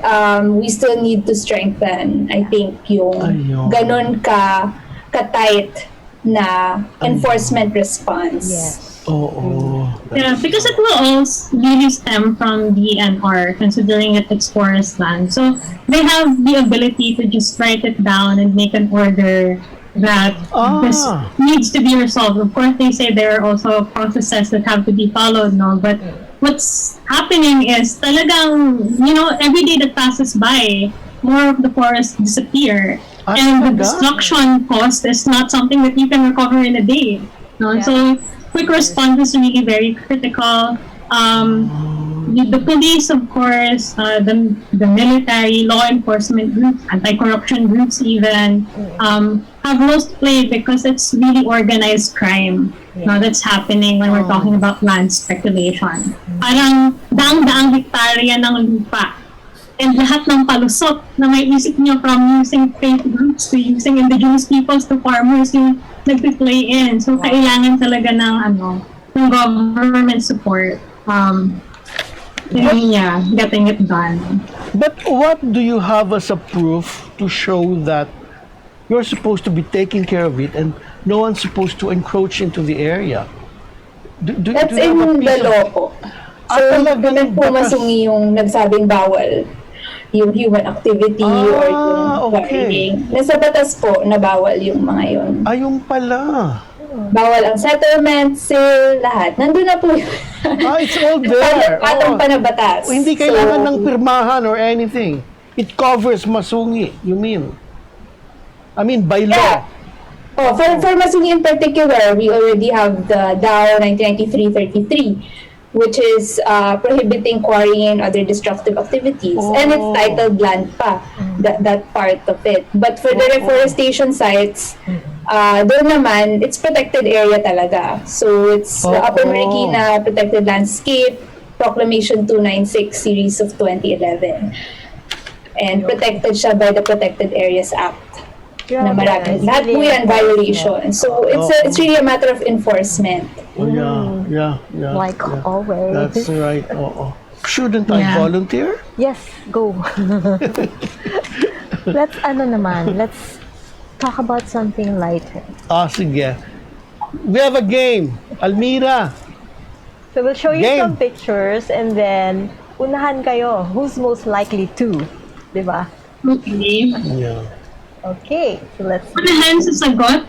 we still need to strengthen, I think, yung ganon ka-tight na enforcement response. Yes. Yeah, because it will all really stem from DNR, considering it's forest land. So they have the ability to just write it down and make an order that this needs to be resolved. Of course, they say there are also processes that have to be followed, no? But what's happening is talagang, every day that passes by, more of the forests disappear. And the destruction cost is not something that you can recover in a day. No? Yeah. So quick response is really very critical. The police, of course, the military, law enforcement groups, anti-corruption groups even, have roles to play because it's really organized crime that's happening when we're talking about land speculation. Parang daang-daang hektarya ng lupa and lahat ng palusot na may isip nyo from using faith groups to using indigenous peoples to farmers yung nag-play in. So, kailangan talaga ng government support. Getting it done. But what do you have as a proof to show that you're supposed to be taking care of it and no one's supposed to encroach into the area? That's do you have a in piece the of- law po. So, talagang government po batas- Masungi yung nagsabing bawal yung human activity or yung okay. quarrying. Nasa batas po na bawal yung mga yun. Ayun pala. Bawal ang settlement, sale, lahat. Nandun na po yun. It's all there. Patang pa na batas. Hindi kailangan ng pirmahan or anything. It covers Masungi, you mean? I mean, by law. Oh, for Masungi in particular, we already have the DAO 1993-33, which is prohibiting quarrying and other destructive activities. And it's titled land pa, that part of it. But for the reforestation sites, doon naman, it's protected area talaga. So it's the Upper Marikina Protected Landscape, Proclamation 296 series of 2011. And protected siya by the Protected Areas Act. Na marami. Lahat po yan violation. So it's really a matter of enforcement. Yeah. Like always. That's right. Shouldn't I volunteer? Yes, go. Let's talk about something lighter. Sige. We have a game. Almira. So we'll show you Game. some pictures and then unahan kayo. Who's most likely to? Diba? Okay. Yeah. Okay, so let's... Unahan sa sagot.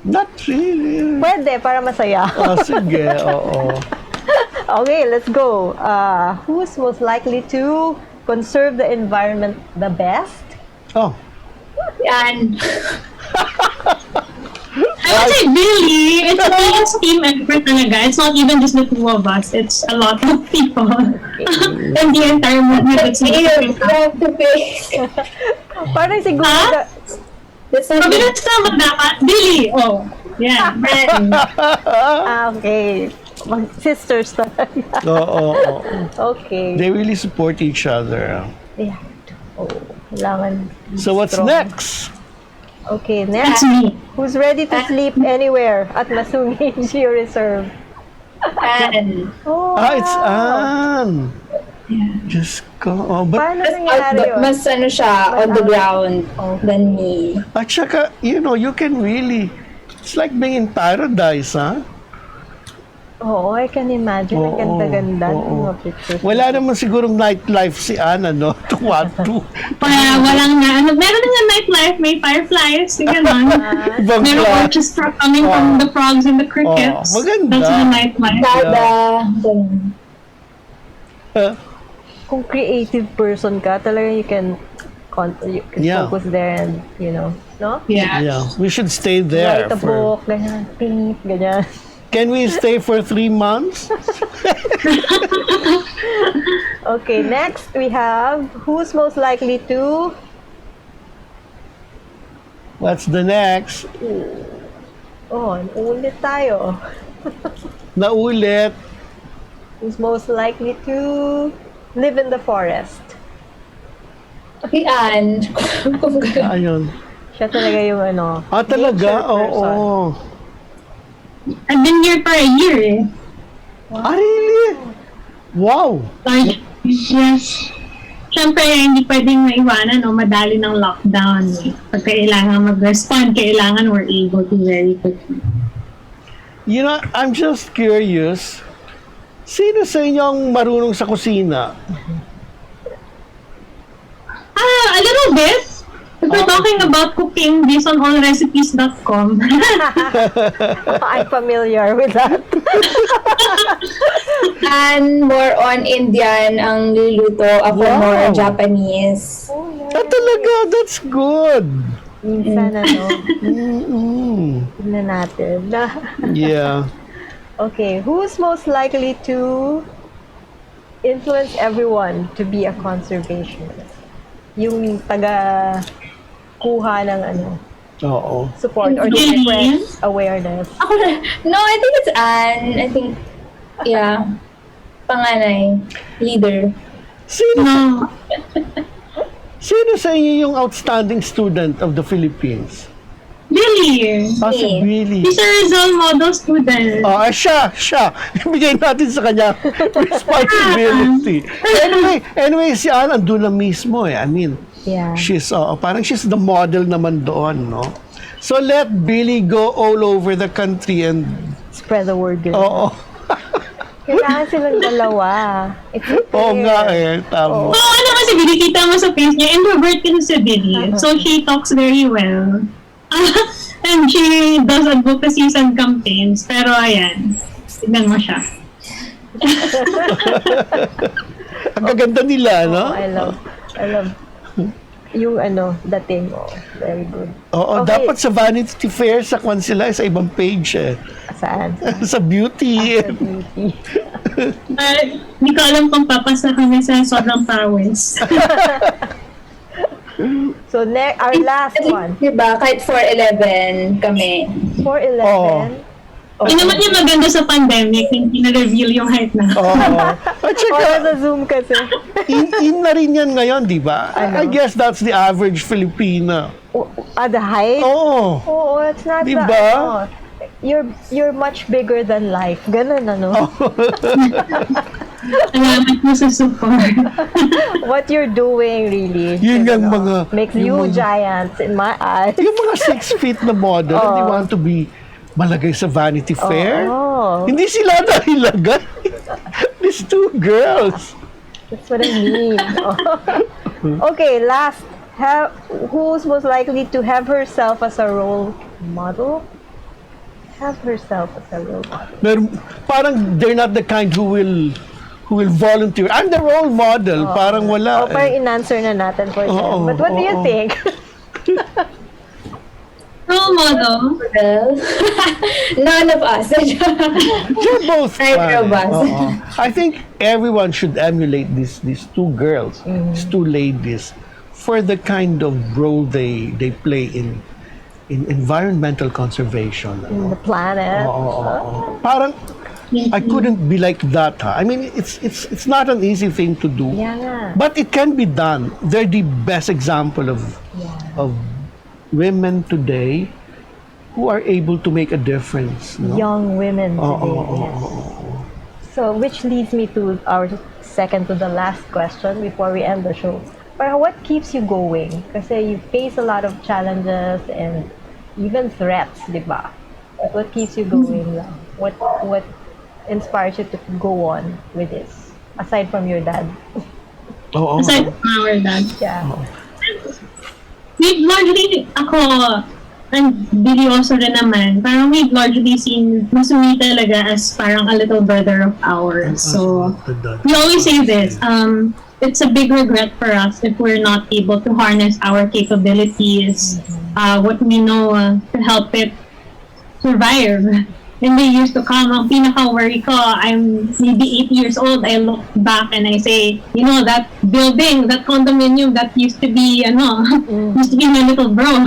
Not really. Pwede, para masaya. Sige, oo. Okay, let's go. Who's most likely to conserve the environment the best? Yan. I would say Billie, it's a team effort talaga. It's not even just the two of us. It's a lot of people. And the entire movement. It's You have to pay. Parang siguro... Ha? That's not Mabilis naman dapat. Billie! Oh, yeah. Okay. Sisters talaga. Oo. Okay. They really support each other. Yeah. Kailangan... So what's strong. next? Okay, That's next. me. Who's ready to sleep anywhere at Masungi Georeserve? Anne. It's Anne. Just go. But Paano nangyari yun? Mas ano siya, on the ground than me. at saka, you can really, it's like being in paradise, ha? Oo, I can imagine. Ang ganda-ganda ng mga pictures. Wala naman sigurong nightlife si Anne, no? To Walang meron nga nightlife, may fireflies, gano'n. Ibang Meron class. orchestra coming from the frogs and the crickets. maganda. That's the nightlife. Kada. Ganun. Kung creative person ka, talaga you can focus there and, no? Yeah. We should stay there. Write a book, ganyan, paint, ganyan. Can we stay for 3 months? Okay, next we have, who's most likely to... What's the next? Ulit tayo. Naulit. Who's most likely to live in the forest? Si Anne. Kung ganun. Ayun. Siya talaga yung Talaga? nature person. Oo. I've been here for a year eh. Really? Wow. Yes. Siyempre, hindi pwedeng maiwanan o madali ng lockdown eh. Pag kailangan mag-respond, kailangan we're able to very quickly. I'm just curious. Sino sa inyo ang marunong sa kusina? A little bit. If we're talking about cooking based on allrecipes.com. I'm familiar with that. Anne, more on Indian ang luluto. Ako more Japanese. Talaga, that's good. Minsan, tignan natin. Yeah. Okay, who's most likely to influence everyone to be a conservationist? Yung taga-kuha ng Oo. support or to Really? spread awareness? No, I think it's Anne. I think, yeah, panganay, leader. Sino, No. sino sa inyo yung outstanding student of the Philippines? Billie. Si Billie. She's a Rizal model student. Siya. Ibigay natin sa kanya responsibility. Anyway, si Anne andun na mismo eh. I mean, Yeah. parang she's the model naman doon, no? So let Billie go all over the country and, Spread the word. Good. oo. Kailangan silang dalawa. It's okay. Oo nga eh, tama. Oo, ano kasi Billie, kita mo sa face niya, introvert kasi si Billie. So she talks very well. And she does advocacies and campaigns. Pero ayan, tignan mo siya. Ang gaganda nila, no? I love yung dating mo. Very good. Oo, Okay. dapat sa Vanity Fair, sa kwan sila, sa ibang page eh. Saan? Sa beauty. Beauty. Hindi ko alam kung papasa kami sa sobrang pawis. So, our last one. Diba, kahit 4'11 kami. 4'11. Yun naman yung maganda sa pandemic, hindi na-reveal yung height na. Oo. At Or saka, sa Zoom kasi. in na rin yan ngayon, di ba? I guess that's the average Filipina. The height? Oo. Oo, it's not Diba? the, you're much bigger than life. Ganun, Salamat mo sa support. What you're doing, really. Yun yung mga... Makes yung you mga- giants in my eyes. Yung mga 6 feet na model, they want to be malagay sa Vanity Fair. Oo. Hindi sila nalilagay. These two girls. That's what I mean. Okay, last. Who's most likely to have herself as a role model? Have herself as a role model. Parang they're not the kind who will volunteer. I'm the role model. Parang wala. Parang in-answer na natin for them. Oo, But what do you oo. think? Role model. Well, none of us. You're both Neither fine. of us. Oo. I think everyone should emulate these two girls, these two ladies, for the kind of role they play in environmental conservation. In the planet. Oo. Parang I couldn't be like that. I mean, it's not an easy thing to do. Yeah nga. But it can be done. They're the best example of women today who are able to make a difference. No? Young women today. Yes. So, which leads me to our second to the last question before we end the show. But what keeps you going? Kasi you face a lot of challenges and even threats, di ba? What keeps you going lang? What inspires you to go on with this? Aside from your dad. Oo. Aside from our dad. Yeah. We've largely, ako, and Billie also rin naman, parang we've largely seen Masungi talaga as parang a little brother of ours. So, we always say this, it's a big regret for us if we're not able to harness our capabilities, what we know to help it survive in the years to come. Ang pinaka-worry ko, I'm maybe 8 years old, I look back and I say, that building, that condominium that used to be my little bro.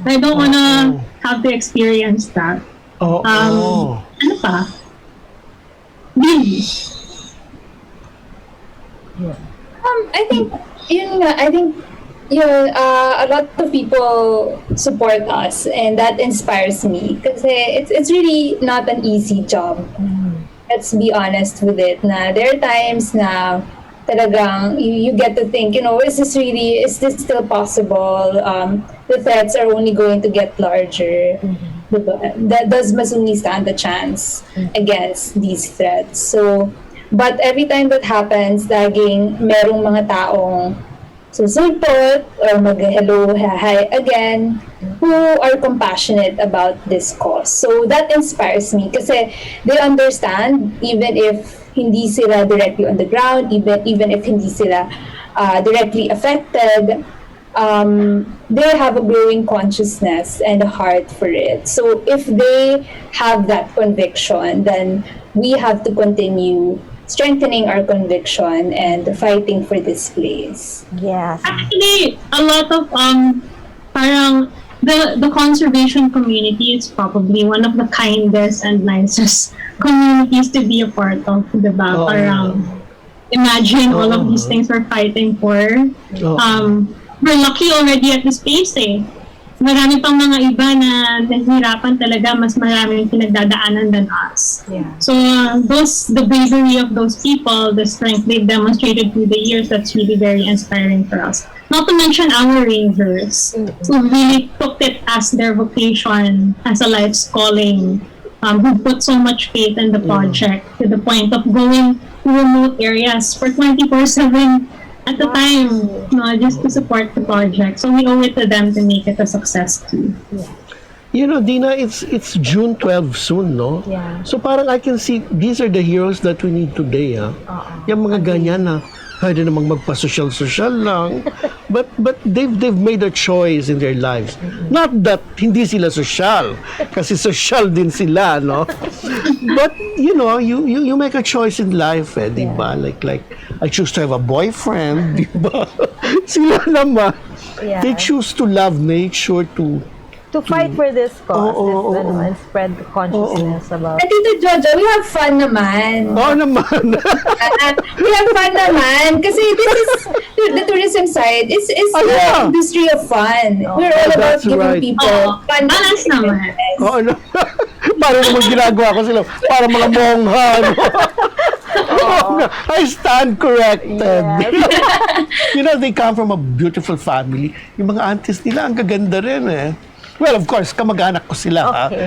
I don't wanna have to experience that. Ano pa? Billie. I think a lot of people support us, and that inspires me because it's really not an easy job. Let's be honest with it. Na there are times na talagang you get to think, is this still possible? The threats are only going to get larger. Does Masungi stand a chance against these threats? So, but every time that happens, laging merong mga taong susulpot or mag-hello, hi again, who are compassionate about this cause. So that inspires me kasi they understand even if hindi sila directly on the ground, even if hindi sila directly affected, they have a growing consciousness and a heart for it. So if they have that conviction, then we have to continue strengthening our conviction and fighting for this place. Yes. Actually, a lot of parang the conservation community is probably one of the kindest and nicest communities to be a part of, diba? Oo. Parang, imagine all of these things we're fighting for. We're lucky already at this space eh. Marami pang mga iba na nahihirapan talaga, mas maraming pinagdadaanan than us. Yeah. So the bravery of those people, the strength they've demonstrated through the years, that's really very inspiring for us. Not to mention our rangers, who really took it as their vocation, as a life's calling, who put so much faith in the project to the point of going to remote areas for 24/7 at the time, just to support the project. So we owe it to them to make it a success too. You know, Dina, it's June 12 soon, no? Yeah. So parang I can see, these are the heroes that we need today, ah. Yung mga ganyan na, pwede namang magpa-social-social lang. but they've made a choice in their lives. Not that hindi sila social, kasi social din sila, no? But, you know, you make a choice in life, eh, di ba? Like, I choose to have a boyfriend, di ba? Sila naman, they choose to love nature, to fight for this cause and spread the consciousness about. At Tito Jojo, we have fun naman. Oo naman. We have fun naman. Kasi this is, the tourism side is the industry of fun. We're all about That's giving right. people fun. Balance naman. Oo na. Parang naman ginagawa ko sila. Para mga mongha, no? I stand corrected. You know, they come from a beautiful family. Yung mga aunties nila, ang gaganda rin eh. Well, of course, kamag-anak ko sila. Okay.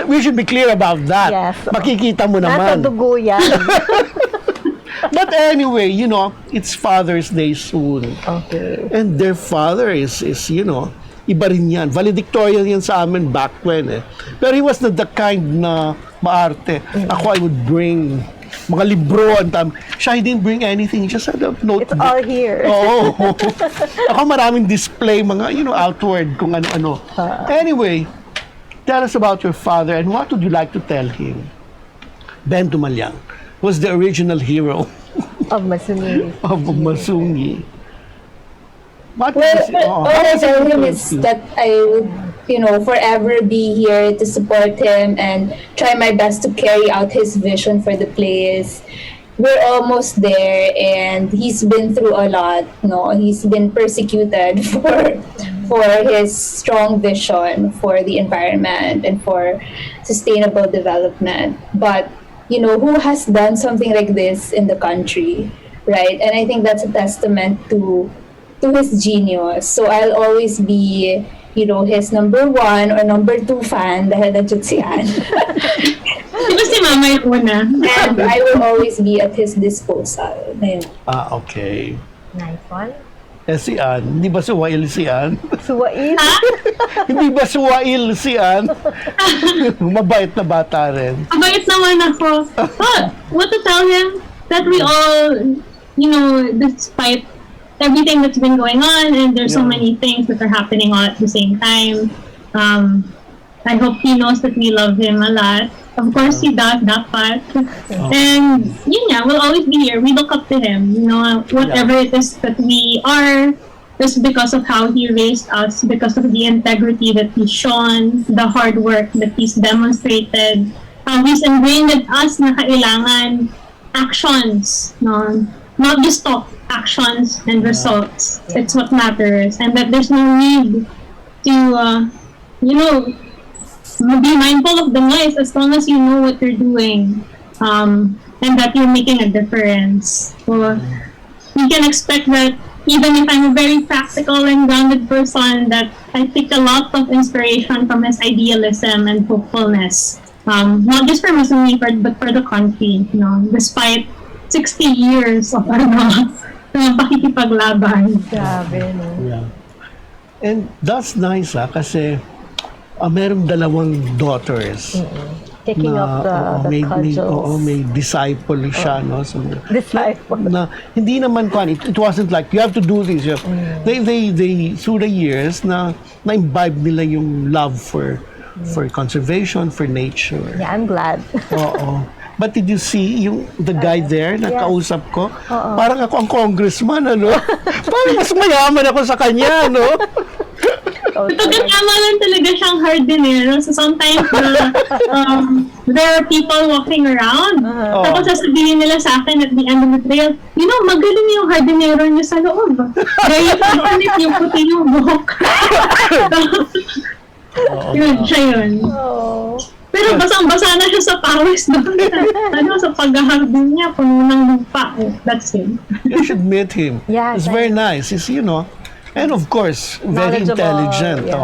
We should be clear about that. Yes. Makikita mo Nasa naman. dugo yan. But anyway, you know, it's Father's Day soon. Okay. And their father is you know, iba rin yan. Valedictorian yan sa amin back when eh. Pero he was not the kind na maarte. Ako, I would bring mga libro. Siya, he didn't bring anything. He just had a notebook. It's all here. Oo. Ako maraming display, mga, you know, outward, kung ano-ano. Anyway, tell us about your father and what would you like to tell him? Ben Dumaliang was the original hero Of Masungi. of Masungi. What Well, all I tell him is that I would, forever be here to support him and try my best to carry out his vision for the place. We're almost there, and he's been through a lot. No, he's been persecuted for his strong vision for the environment and for sustainable development. But who has done something like this in the country, right? And I think that's a testament to his genius. So I'll always be, his number 1 or number 2 fan dahil nandiyan si Ann. Diba si Mama yung una? And I will always be at his disposal. Ayun. Okay. Nice one. Si Ann, hindi ba suwail si Ann? Suwail. Hindi ba suwail si Ann? Mabait na bata rin. Mabait naman ako. What to tell him? That we all, despite everything that's been going on, and there's so many things that are happening all at the same time. I hope he knows that we love him a lot. Of course, he does that part. And we'll always be here. We look up to him. Whatever it is that we are, is because of how he raised us, because of the integrity that he's shown, the hard work that he's demonstrated. He's ingrained in us na kailangan actions, no? Not just talk, actions and results. It's what matters, and that there's no need to, be mindful of the noise as long as you know what you're doing, and that you're making a difference. So you can expect that even if I'm a very practical and grounded person, that I take a lot of inspiration from his idealism and hopefulness. Not just for Masungi, but for the country, despite 60 years of pakikipaglaban. Grabe, no? Yeah. And that's nice kasi merong 2 daughters. Taking up the cudgels. May disciple siya, no? So, Disciple. na hindi naman it wasn't like you have to do this. They through the years na-imbibe nila yung love for conservation, for nature. Yeah, I'm glad. Oo. But did you see the guy there na kausap ko? Parang ako ang congressman, ano? Parang mas mayaman ako sa kanya, no? also Pagkakama lang talaga siyang hardinero. So sometimes there are people walking around. Tapos sasabihin nila sa akin at the end of the trail, magaling yung hardinero niyo sa loob. Very passionate yung puti yung buhok. Yun, siya yun. Oh. Pero basang-basa na siya sa pawis doon. Sa paghahardin niya, puno ng lupa. That's him. You should meet him. Yeah, He's very nice. He's, and of course, very Knowledgeable, intelligent. yes.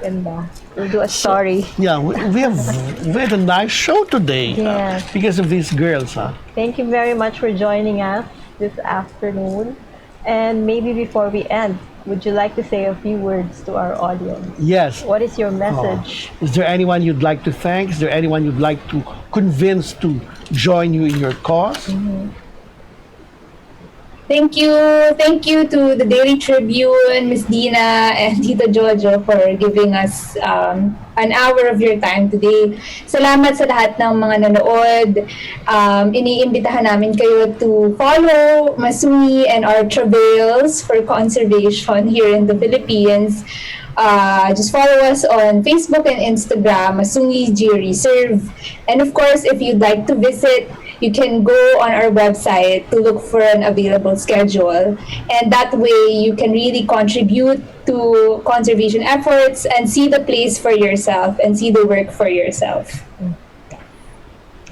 Ganda. We'll do a story. Yeah, we had a nice show today Yes. because of these girls. Thank you very much for joining us this afternoon. And maybe before we end, would you like to say a few words to our audience? Yes. What is your message? Is there anyone you'd like to thank? Is there anyone you'd like to convince to join you in your cause? Thank you to the Daily Tribune, Miss Dina, and Tito Jojo for giving us an hour of your time today. Salamat sa lahat ng mga nanood. Iniimbitahan namin kayo to follow Masungi and our travails for conservation here in the Philippines. Just follow us on Facebook and Instagram, Masungi Georeserve. And of course, if you'd like to visit, you can go on our website to look for an available schedule. And that way, you can really contribute to conservation efforts and see the place for yourself and see the work for yourself.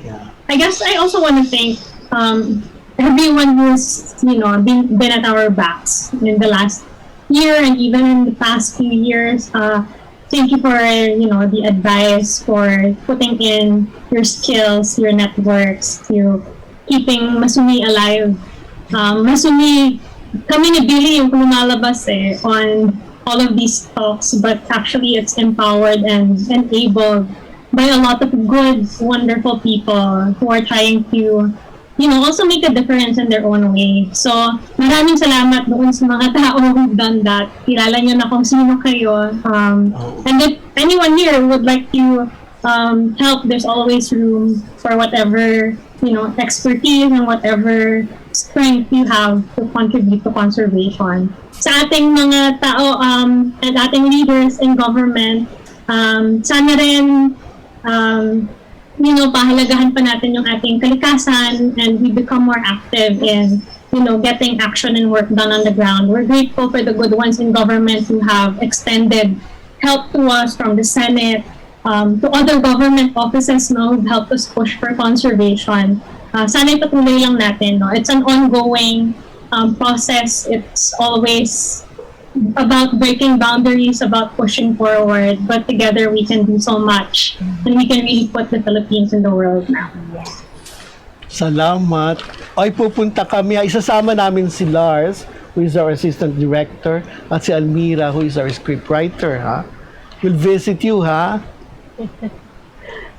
Yeah. I guess I also want to thank everyone who's been at our backs in the last year and even in the past few years. Thank you for the advice, for putting in your skills, your networks, to keeping Masungi alive. Masungi, kami ni Billie yung lumalabas on all of these talks, but actually it's empowered and enabled by a lot of good, wonderful people who are trying to also make a difference in their own way. So, maraming salamat doon sa mga tao who've done that. Kilala nyo na kung sino kayo. And if anyone here would like to help, there's always room for whatever, expertise and whatever strength you have to contribute to conservation. Sa ating mga tao and ating leaders in government, sana rin pahalagahan pa natin yung ating kalikasan and we become more active in, getting action and work done on the ground. We're grateful for the good ones in government who have extended help to us from the Senate, to other government offices who've helped us push for conservation. Sana ipatuloy lang natin. It's an ongoing process. It's always about breaking boundaries, about pushing forward, but together we can do so much and we can really put the Philippines in the world now. Salamat. Ay, pupunta kami. Isasama namin si Lars, who is our assistant director, at si Almira, who is our scriptwriter. We'll visit you,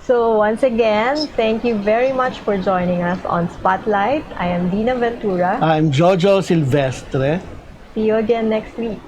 So once again, thank you very much for joining us on Spotlight. I am Dina Ventura. I'm Jojo Silvestre. See you again next week.